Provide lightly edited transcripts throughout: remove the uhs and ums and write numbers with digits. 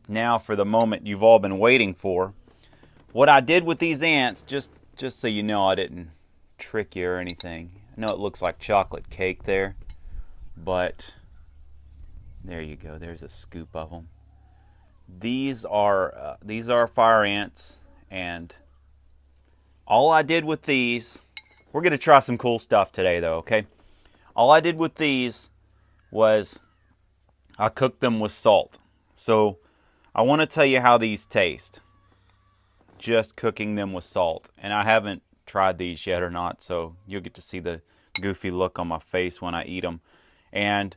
Now for the moment you've all been waiting for. What I did with these ants, just so you know I didn't trick you or anything. I know it looks like chocolate cake there, but there you go. There's a scoop of them. These are fire ants, and all I did with these, we're gonna try some cool stuff today though, okay? All I did with these was I cooked them with salt. So I want to tell you how these taste, just cooking them with salt. And I haven't tried these yet or not, so you'll get to see the goofy look on my face when I eat them. And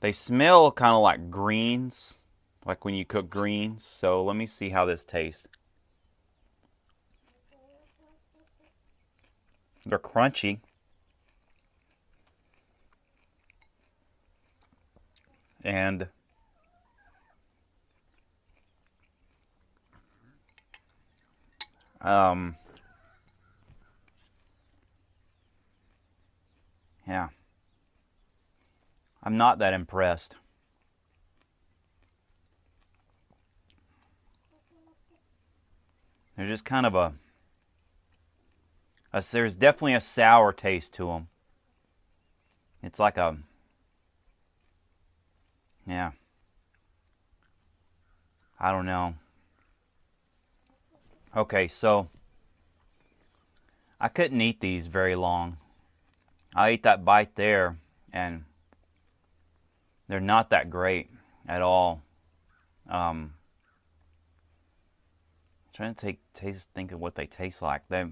they smell kind of like greens, like when you cook greens. So let me see how this tastes. They're crunchy. And yeah, I'm not that impressed. They're just kind of there's definitely a sour taste to them. It's like yeah, I don't know. Okay, so I couldn't eat these very long. I ate that bite there, and they're not that great at all. Trying to think of what they taste like. They're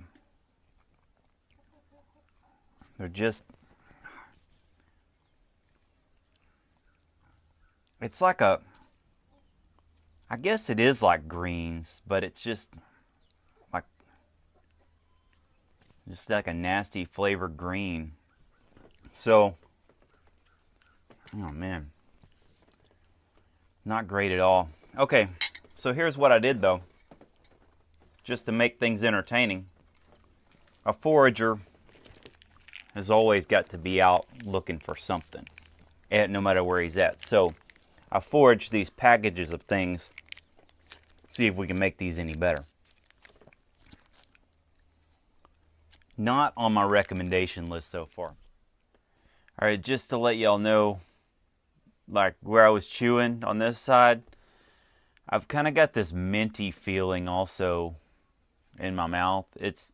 just, it's like I guess it is like greens, but it's just like a nasty flavored green. So, oh man, not great at all. Okay, so here's what I did though, just to make things entertaining. A forager has always got to be out looking for something, no matter where he's at. So I foraged these packages of things, see if we can make these any better. Not on my recommendation list so far. All right, just to let y'all know, like where I was chewing on this side, I've kind of got this minty feeling also in my mouth. It's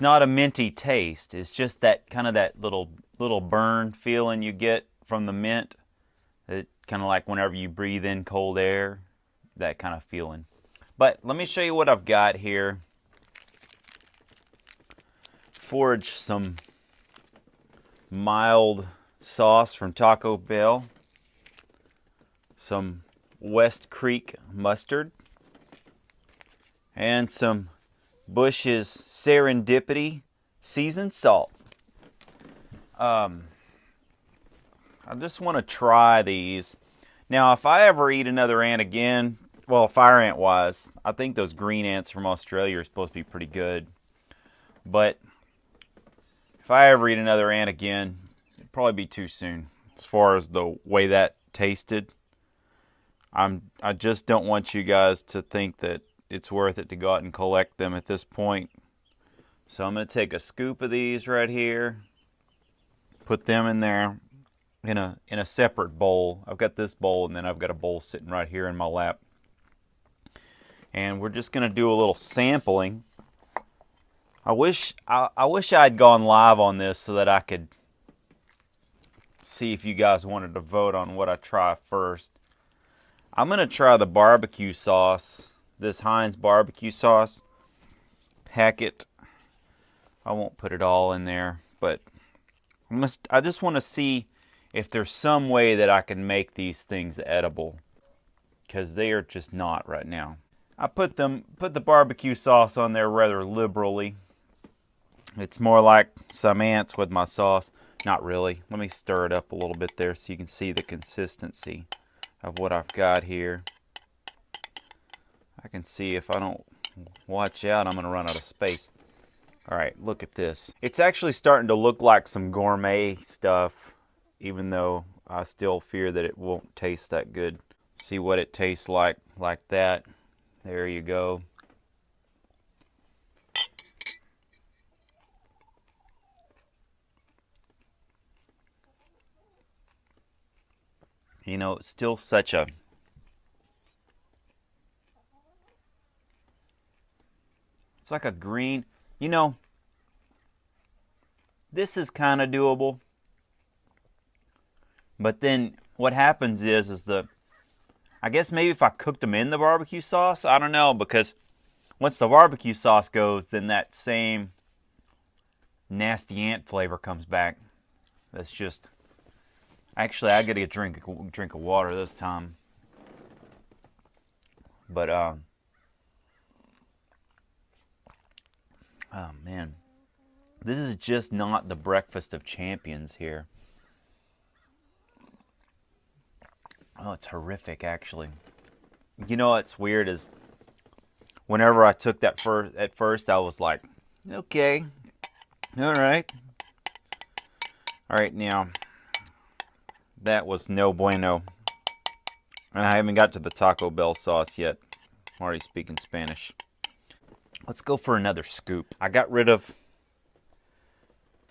not a minty taste. It's just that kind of that little burn feeling you get from the mint. It kind of like whenever you breathe in cold air, that kind of feeling. But let me show you what I've got here. Forage some mild sauce from Taco Bell, some West Creek mustard, and some Bush's Serendipity seasoned salt. I just want to try these. Now, if I ever eat another ant again, well, fire ant wise, I think those green ants from Australia are supposed to be pretty good. But if I ever eat another ant again, it'd probably be too soon. As far as the way that tasted, I just don't want you guys to think that it's worth it to go out and collect them at this point. So I'm going to take a scoop of these right here, put them in there in a separate bowl. I've got this bowl, and then I've got a bowl sitting right here in my lap. And we're just going to do a little sampling. I wish I'd gone live on this so that I could see if you guys wanted to vote on what I try first. I'm going to try the barbecue sauce, this Heinz barbecue sauce packet. I won't put it all in there, but I just want to see if there's some way that I can make these things edible, because they are just not right now. I put the barbecue sauce on there rather liberally. It's more like some ants with my sauce. Not really. Let me stir it up a little bit there so you can see the consistency of what I've got here. I can see if I don't watch out, I'm going to run out of space. All right, look at this. It's actually starting to look like some gourmet stuff, even though I still fear that it won't taste that good. See what it tastes like that. There you go. You know, it's still such a... It's like a green... You know, this is kind of doable. But then what happens is I guess maybe if I cooked them in the barbecue sauce, I don't know, because once the barbecue sauce goes, then that same nasty ant flavor comes back. That's just... Actually, I gotta get a drink of water this time. But, oh man. This is just not the breakfast of champions here. Oh, it's horrific, actually. You know what's weird is whenever I took that at first, I was like, okay, all right. All right, now, that was no bueno. And I haven't got to the Taco Bell sauce yet. I'm already speaking Spanish. Let's go for another scoop. I got rid of...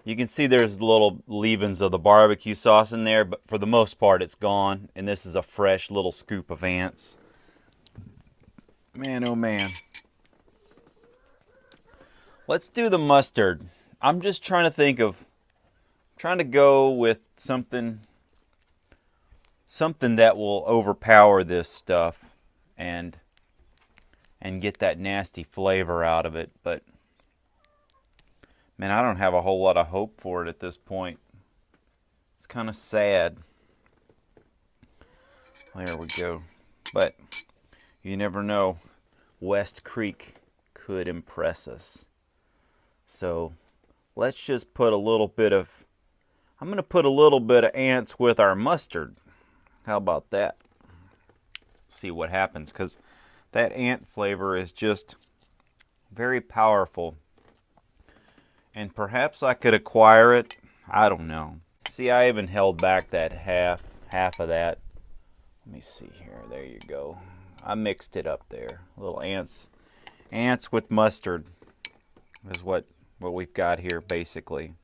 You can see there's little leavings of the barbecue sauce in there, but for the most part it's gone. And this is a fresh little scoop of ants. Man, oh man. Let's do the mustard. I'm just trying to think of... Trying to go with something that will overpower this stuff and get that nasty flavor out of it, but man, I don't have a whole lot of hope for it at this point. It's kind of sad. There we go. But you never know. West Creek could impress us. So let's just put a little bit of... I'm going to put a little bit of ants with our mustard. How about that? See what happens, because that ant flavor is just very powerful. And perhaps I could acquire it. I don't know. See, I even held back that half of that. Let me see here. There you go. I mixed it up there. Little ants with mustard is what we've got here basically.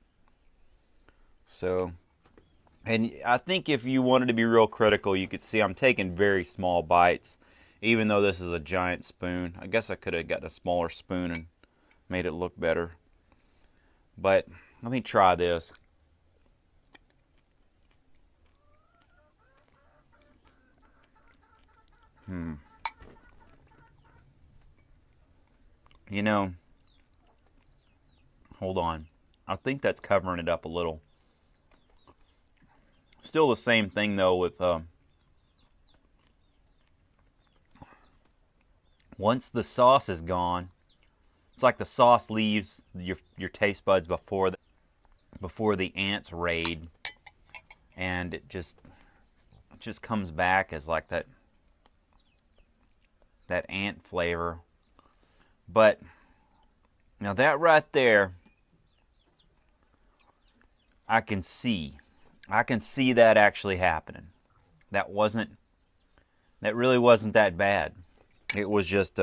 So, and I think if you wanted to be real critical, you could see I'm taking very small bites, even though this is a giant spoon. I guess I could have gotten a smaller spoon and made it look better. But let me try this. You know, hold on. I think that's covering it up a little. Still the same thing though with once the sauce is gone, it's like the sauce leaves your taste buds before the ants raid, and it just comes back as like that ant flavor. But now that right there, I can see that actually happening. That really wasn't that bad. It was just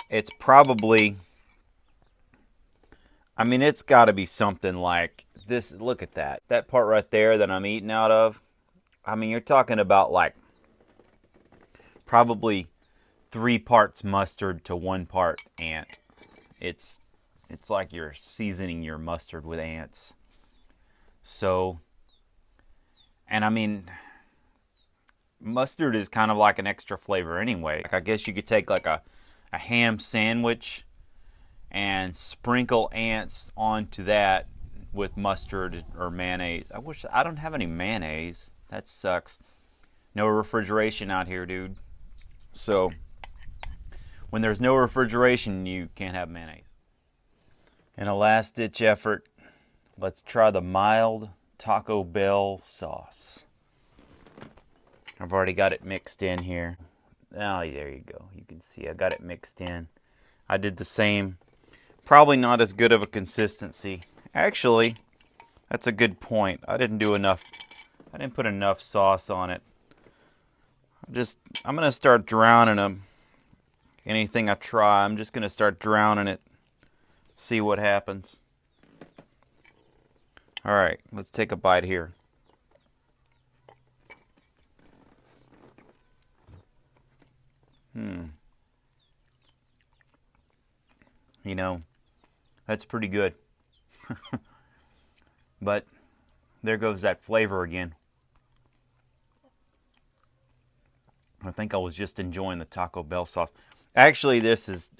it's probably, I mean, it's got to be something like this. Look at that part right there that I'm eating out of. I mean, you're talking about like probably 3 parts mustard to 1 part ant. It's like you're seasoning your mustard with ants. So, and I mean, mustard is kind of like an extra flavor anyway. Like, I guess you could take like a ham sandwich and sprinkle ants onto that with mustard or mayonnaise. I don't have any mayonnaise. That sucks. No refrigeration out here, dude. So, when there's no refrigeration, you can't have mayonnaise. In a last-ditch effort, let's try the mild Taco Bell sauce. I've already got it mixed in here. Oh, there you go. You can see I got it mixed in. I did the same. Probably not as good of a consistency. Actually, that's a good point. I didn't put enough sauce on it. I'm going to start drowning them. Anything I try, I'm just going to start drowning it. See what happens. All right, let's take a bite here. You know, that's pretty good. But there goes that flavor again. I think I was just enjoying the Taco Bell sauce. Actually,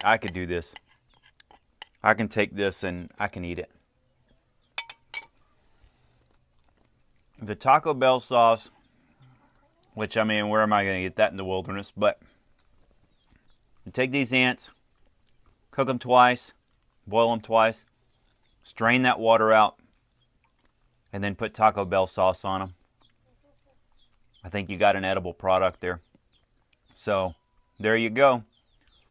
I could do this. I can take this and I can eat it. The Taco Bell sauce, which, I mean, where am I going to get that in the wilderness? But you take these ants, cook them twice, boil them twice, strain that water out, and then put Taco Bell sauce on them. I think you got an edible product there. So, there you go.